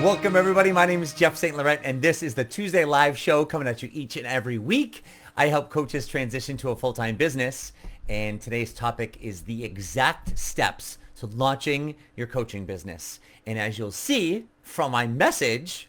Welcome, everybody. My name is Jeff St. Laurent, and this is the Tuesday Live Show coming at you each and every week. I help coaches transition to a full-time business, and today's topic is the exact steps to launching your coaching business. And as you'll see from my message,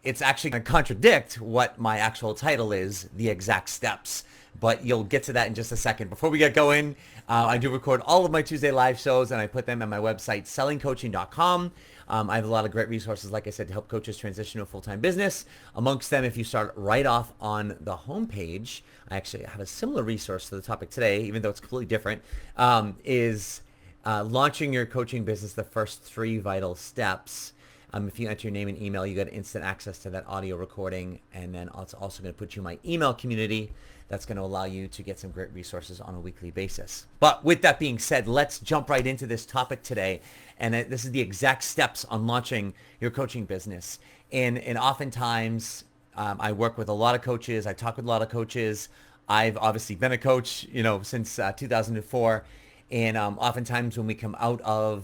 it's actually going to contradict what my actual title is, the exact steps. But you'll get to that in just a second. Before we get going, I do record all of my Tuesday live shows, and I put them on my website, sellingcoaching.com. I have a lot of great resources, like I said, to help coaches transition to a full-time business. Amongst them, if you start right off on the homepage, I actually have a similar resource to the topic today, even though it's completely different, is launching your coaching business, the first 3 vital steps. If you enter your name and email, you get instant access to that audio recording, and then it's also going to put you in my email community. That's going to allow you to get some great resources on a weekly basis. But with that being said, let's jump right into this topic today. And this is the exact steps on launching your coaching business. And oftentimes, I work with a lot of coaches. I talk with a lot of coaches. I've obviously been a coach, since 2004. And oftentimes when we come out of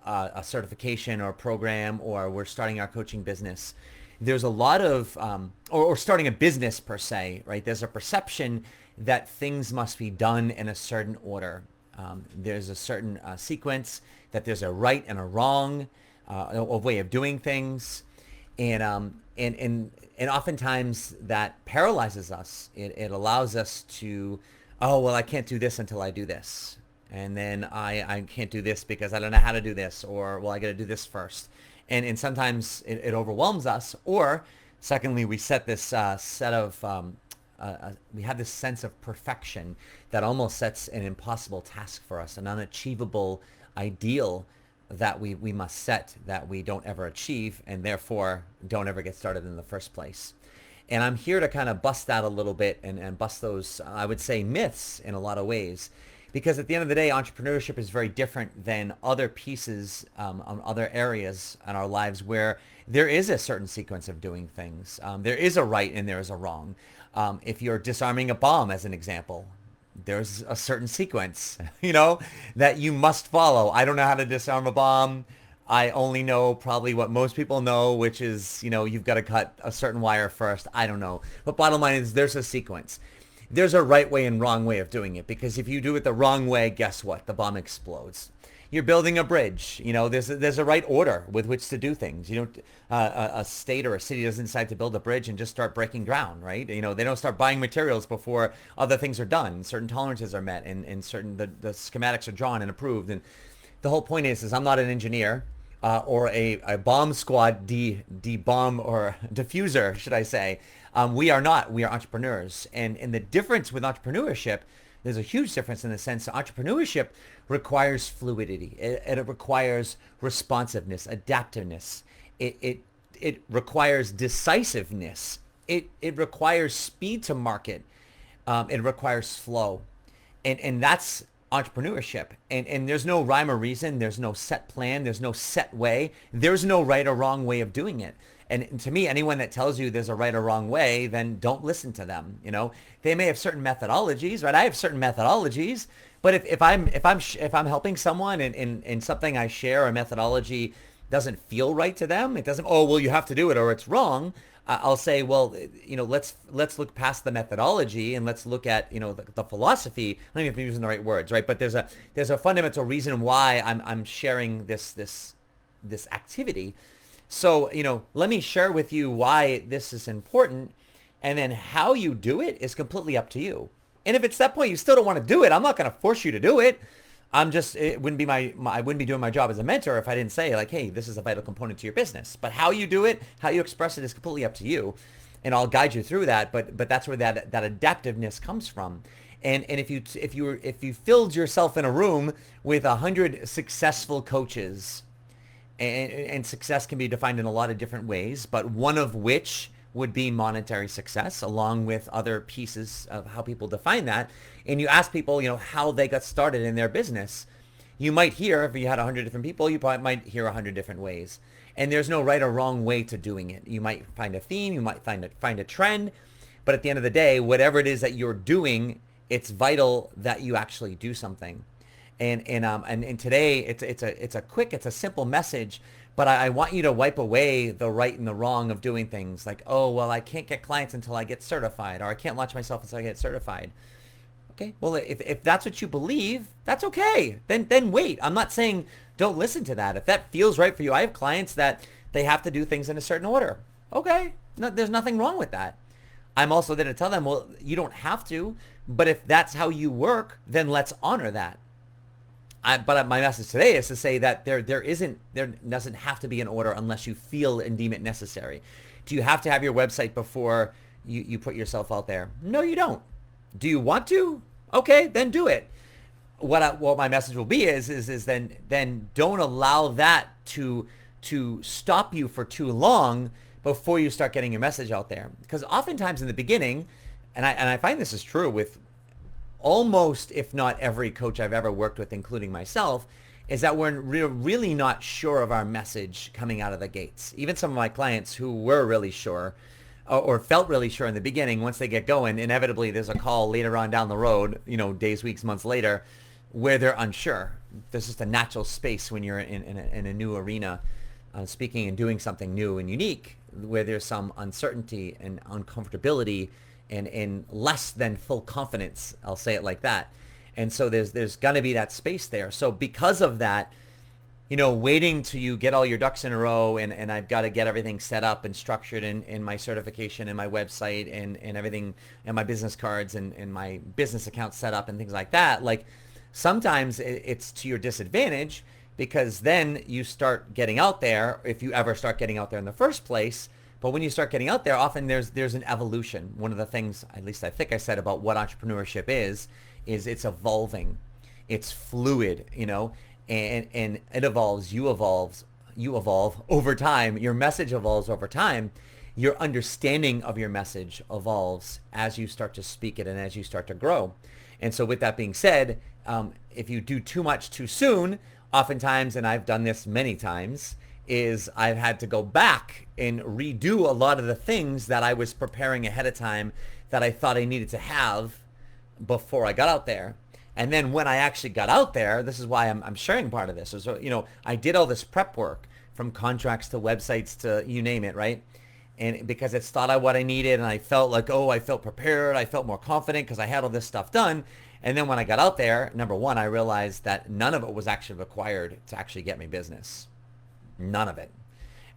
a certification or a program, or we're starting our coaching business, there's a lot of, or starting a business per se, right? There's a perception that things must be done in a certain order. There's a certain sequence, that there's a right and a wrong a way of doing things. And oftentimes that paralyzes us. It allows us to, oh, well, I can't do this until I do this. And then I can't do this because I don't know how to do this, or, well, I got to do this first. And sometimes it overwhelms us. Or secondly, we set this we have this sense of perfection that almost sets an impossible task for us, an unachievable ideal that we must set, that we don't ever achieve, and therefore don't ever get started in the first place. And I'm here to kind of bust that a little bit and bust those, I would say, myths in a lot of ways. Because at the end of the day, entrepreneurship is very different than other pieces, on other areas in our lives where there is a certain sequence of doing things. There is a right and there is a wrong. If you're disarming a bomb, as an example, there's a certain sequence, that you must follow. I don't know how to disarm a bomb. I only know probably what most people know, which is, you've got to cut a certain wire first. I don't know. But bottom line is there's a sequence. There's a right way and wrong way of doing it, because if you do it the wrong way, guess what? The bomb explodes. You're building a bridge. There's a right order with which to do things. A state or a city doesn't decide to build a bridge and just start breaking ground, right? They don't start buying materials before other things are done. Certain tolerances are met, and certain the schematics are drawn and approved. And the whole point is I'm not an engineer or a bomb squad bomb or diffuser, should I say. We are not. We are entrepreneurs. And the difference with entrepreneurship, there's a huge difference in the sense that entrepreneurship requires fluidity. It requires responsiveness, adaptiveness. It requires decisiveness. It requires speed to market. It requires flow. And that's entrepreneurship. And there's no rhyme or reason. There's no set plan. There's no set way. There's no right or wrong way of doing it. And to me, anyone that tells you there's a right or wrong way, then don't listen to them. They may have certain methodologies, right? I have certain methodologies, but if I'm helping someone and something I share, a methodology doesn't feel right to them, it doesn't. Oh, well, you have to do it or it's wrong. I'll say, well, let's look past the methodology and let's look at the philosophy. I don't even know if I'm using the right words, right? But there's a fundamental reason why I'm sharing this activity. So, let me share with you why this is important, and then how you do it is completely up to you. And if it's that point you still don't want to do it, I'm not going to force you to do it. I wouldn't be doing my job as a mentor if I didn't say, like, hey, this is a vital component to your business. But how you do it, how you express it is completely up to you. And I'll guide you through that. But that's where that adaptiveness comes from. And if you filled yourself in a room with 100 successful coaches, and success can be defined in a lot of different ways, but one of which would be monetary success, along with other pieces of how people define that. And you ask people, how they got started in their business. You might hear, if you had 100 different people, you probably might hear 100 different ways. And there's no right or wrong way to doing it. You might find a theme, you might find a trend, but at the end of the day, whatever it is that you're doing, it's vital that you actually do something. And today it's a quick, it's a simple message, but I want you to wipe away the right and the wrong of doing things like, oh, well, I can't get clients until I get certified, or I can't launch myself until I get certified. Okay, well, if that's what you believe, that's okay. Then wait. I'm not saying don't listen to that. If that feels right for you, I have clients that they have to do things in a certain order. Okay, no, there's nothing wrong with that. I'm also there to tell them, well, you don't have to, but if that's how you work, then let's honor that. But my message today is to say that there doesn't have to be an order unless you feel and deem it necessary. Do you have to have your website before you put yourself out there? No, you don't. Do you want to? Okay, then do it. What my message will be is then don't allow that to stop you for too long before you start getting your message out there. Because oftentimes in the beginning, and I find this is true with almost, if not every coach I've ever worked with, including myself, is that we're really not sure of our message coming out of the gates. Even some of my clients who were really sure or felt really sure in the beginning, once they get going, inevitably there's a call later on down the road, days, weeks, months later, where they're unsure. There's just a natural space when you're in a new arena, speaking and doing something new and unique, where there's some uncertainty and uncomfortability and less than full confidence. I'll say it like that. And so there's going to be that space there. So because of that, waiting till you get all your ducks in a row and I've got to get everything set up and structured in my certification and my website and everything and my business cards and my business account set up and things like that. Like sometimes it's to your disadvantage because then you start getting out there, if you ever start getting out there in the first place. But when you start getting out there, often there's an evolution. One of the things, at least I think I said about what entrepreneurship is it's evolving. It's fluid, and it evolves, you evolve over time. Your message evolves over time. Your understanding of your message evolves as you start to speak it and as you start to grow. And so with that being said, if you do too much too soon, oftentimes, and I've done this many times, is I've had to go back and redo a lot of the things that I was preparing ahead of time that I thought I needed to have before I got out there. And then when I actually got out there, this is why I'm sharing part of this. So, I did all this prep work from contracts to websites to you name it, right? And because it's thought I what I needed and I felt like, I felt prepared. I felt more confident because I had all this stuff done. And then when I got out there, number one, I realized that none of it was actually required to actually get me business. None of it.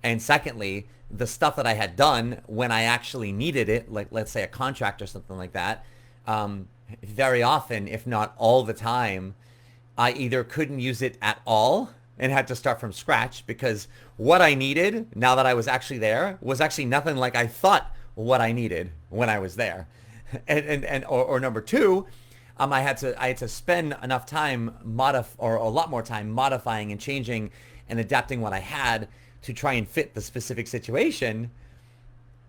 And secondly, the stuff that I had done when I actually needed it, like let's say a contract or something like that, very often, if not all the time, I either couldn't use it at all and had to start from scratch because what I needed now that I was actually there was actually nothing like I thought what I needed when I was there. Or number two, I had to spend enough time or a lot more time modifying and changing and adapting what I had to try and fit the specific situation.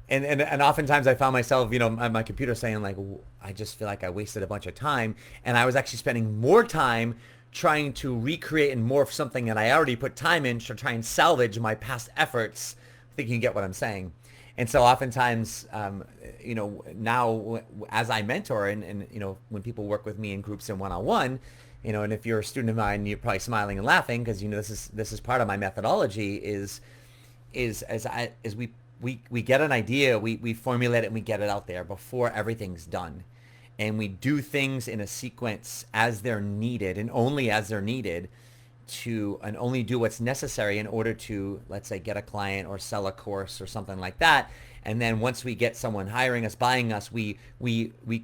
And oftentimes I found myself, on my computer saying like, I just feel like I wasted a bunch of time. And I was actually spending more time trying to recreate and morph something that I already put time in to try and salvage my past efforts. I think you can get what I'm saying. And so oftentimes, now as I mentor and when people work with me in groups and one-on-one, and if you're a student of mine, you're probably smiling and laughing because this is part of my methodology is as we get an idea, we formulate it and we get it out there before everything's done. And we do things in a sequence as they're needed and only as they're needed and only do what's necessary in order to, let's say, get a client or sell a course or something like that. And then once we get someone hiring us, buying us, we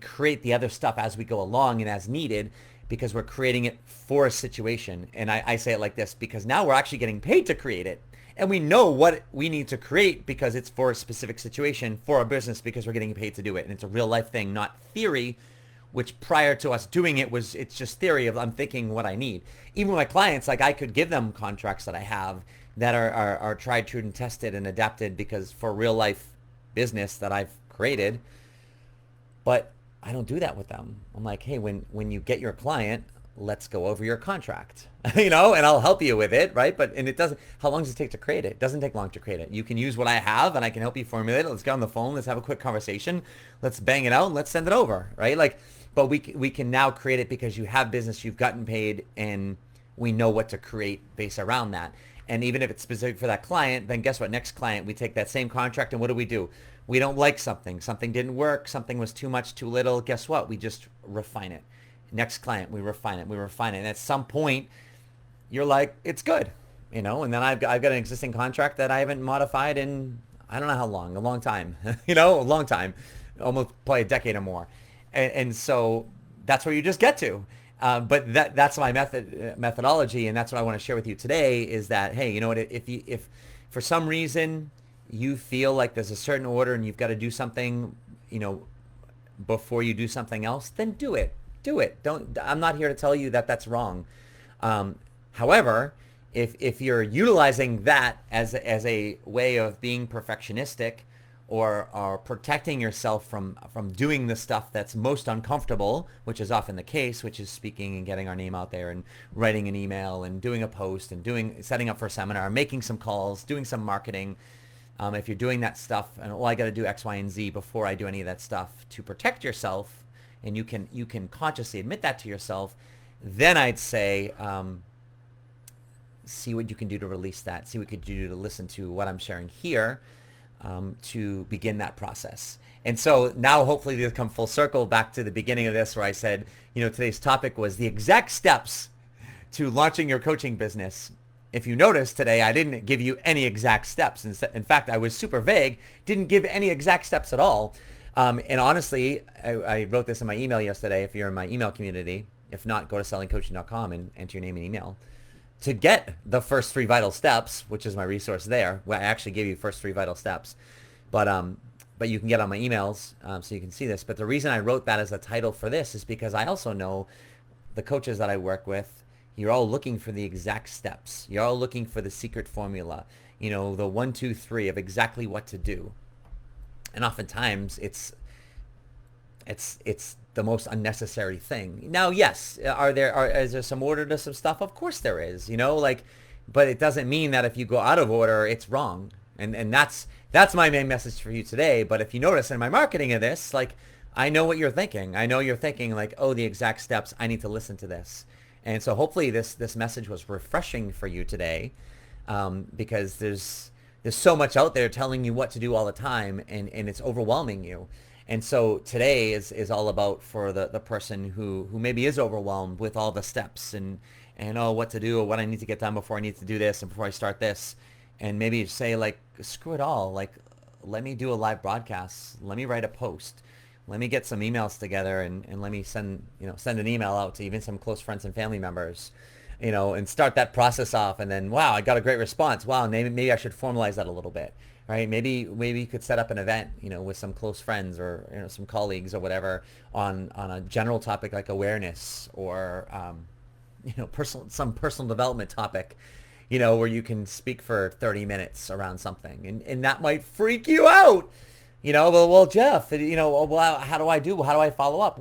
create the other stuff as we go along and as needed because we're creating it for a situation. And I say it like this because now we're actually getting paid to create it. And we know what we need to create because it's for a specific situation, for our business, because we're getting paid to do it. And it's a real life thing, not theory, which prior to us doing it it's just theory of I'm thinking what I need. Even with my clients, like I could give them contracts that I have that are tried, true, and tested and adapted because for real life business that I've created. But I don't do that with them. I'm like, hey, when you get your client, let's go over your contract, and I'll help you with it, right? How long does it take to create it? It doesn't take long to create it. You can use what I have and I can help you formulate it. Let's get on the phone. Let's have a quick conversation. Let's bang it out and let's send it over, right? Like but we can now create it because you have business, you've gotten paid, and we know what to create based around that. And even if it's specific for that client, then guess what? Next client, we take that same contract and what do? We don't like something. Something didn't work. Something was too much, too little. Guess what? We just refine it. Next client, we refine it. We refine it. And at some point, you're like, it's good, And then I've got an existing contract that I haven't modified in I don't know how long, a long time, a long time, almost probably a decade or more. And so that's where you just get to. But that's my methodology, and that's what I want to share with you today is that, hey, you know what, if for some reason you feel like there's a certain order and you've got to do something, before you do something else, then do it. Do it. I'm not here to tell you that that's wrong. However, if you're utilizing that as a way of being perfectionistic or protecting yourself from doing the stuff that's most uncomfortable, which is often the case, which is speaking and getting our name out there and writing an email and doing a post and setting up for a seminar, making some calls, doing some marketing. If you're doing that stuff and, I got to do X, Y, and Z before I do any of that stuff to protect yourself, and you can consciously admit that to yourself, then I'd say, see what you can do to release that. See what you can do to listen to what I'm sharing here, to begin that process. And so now hopefully we'll come full circle back to the beginning of this where I said, today's topic was the exact steps to launching your coaching business. If you notice today, I didn't give you any exact steps. In fact, I was super vague, didn't give any exact steps at all. And honestly, I wrote this in my email yesterday. If you're in my email community, if not, go to sellingcoaching.com and enter your name and email to get the first 3 vital steps, which is my resource there, where I actually gave you first 3 vital steps. But you can get on my emails, so you can see this. But the reason I wrote that as a title for this is because I also know the coaches that I work with, you're all looking for the exact steps. You're all looking for the secret formula, the 1, 2, 3 of exactly what to do. And oftentimes it's the most unnecessary thing. Now, yes, is there some order to some stuff? Of course there is, but it doesn't mean that if you go out of order, it's wrong. And that's my main message for you today. But if you notice in my marketing of this, I know what you're thinking. I know you're thinking the exact steps, I need to listen to this. And so hopefully this message was refreshing for you today, because there's so much out there telling you what to do all the time, and it's overwhelming you. And so today is all about for the person who maybe is overwhelmed with all the steps and what to do or what I need to get done before I need to do this and before I start this. And maybe say screw it all. Let me do a live broadcast. Let me write a post. Let me get some emails together and let me send an email out to even some close friends and family members, and start that process off. And then, wow, I got a great response. Wow, maybe I should formalize that a little bit, right? Maybe you could set up an event, with some close friends or, some colleagues or whatever on a general topic like awareness or, some personal development topic, where you can speak for 30 minutes around something. And that might freak you out. Well, Jeff, well, how do I follow up?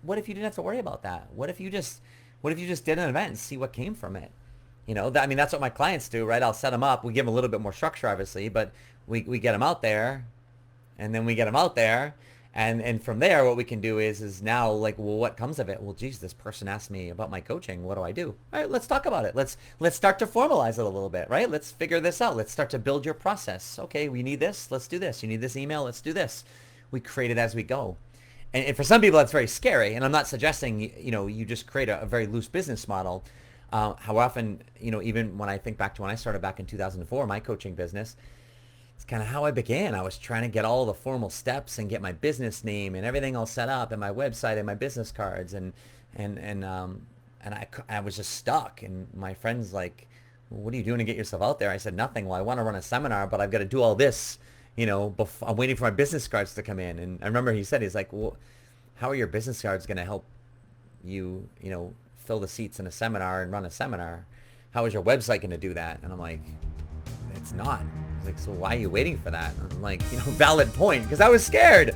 What if you didn't have to worry about that? What if you just did an event and see what came from it? That's what my clients do, right? I'll set them up. We give them a little bit more structure, obviously, but we get them out there, and then we get them out there. And from there, what we can do is now what comes of it? Well, geez, this person asked me about my coaching. What do I do? All right, let's talk about it. Let's start to formalize it a little bit, right? Let's figure this out. Let's start to build your process. Okay, we need this. Let's do this. You need this email. Let's do this. We create it as we go. And for some people, that's very scary. And I'm not suggesting, you just create a very loose business model. How often, even when I think back to when I started back in 2004, my coaching business, it's kind of how I began. I was trying to get all the formal steps and get my business name and everything all set up and my website and my business cards and I was just stuck. And my friend's like, well, what are you doing to get yourself out there? I said, nothing. Well, I want to run a seminar, but I've got to do all this, I'm waiting for my business cards to come in. And I remember he's like, well, how are your business cards going to help you, fill the seats in a seminar and run a seminar? How is your website going to do that? And I'm like, it's not. He's like, so why are you waiting for that? And I'm like, valid point, because I was scared.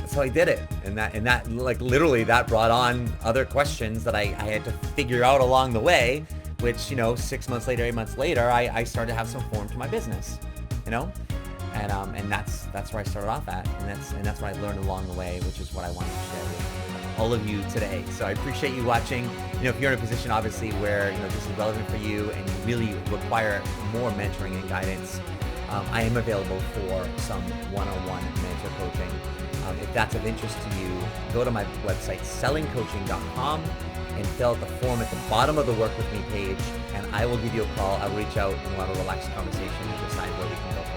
So I did it. And that literally that brought on other questions that I had to figure out along the way, which, 6 months later, 8 months later, I started to have some form to my business, and that's where I started off at. And that's what I learned along the way, which is what I wanted to share with you. all of you today. So I appreciate you watching. If you're in a position, obviously, where this is relevant for you and you really require more mentoring and guidance, I am available for some one-on-one mentor coaching. If that's of interest to you, go to my website, sellingcoaching.com, and fill out the form at the bottom of the Work With Me page, and I will give you a call. I'll reach out and we'll have a relaxed conversation and decide where we can go.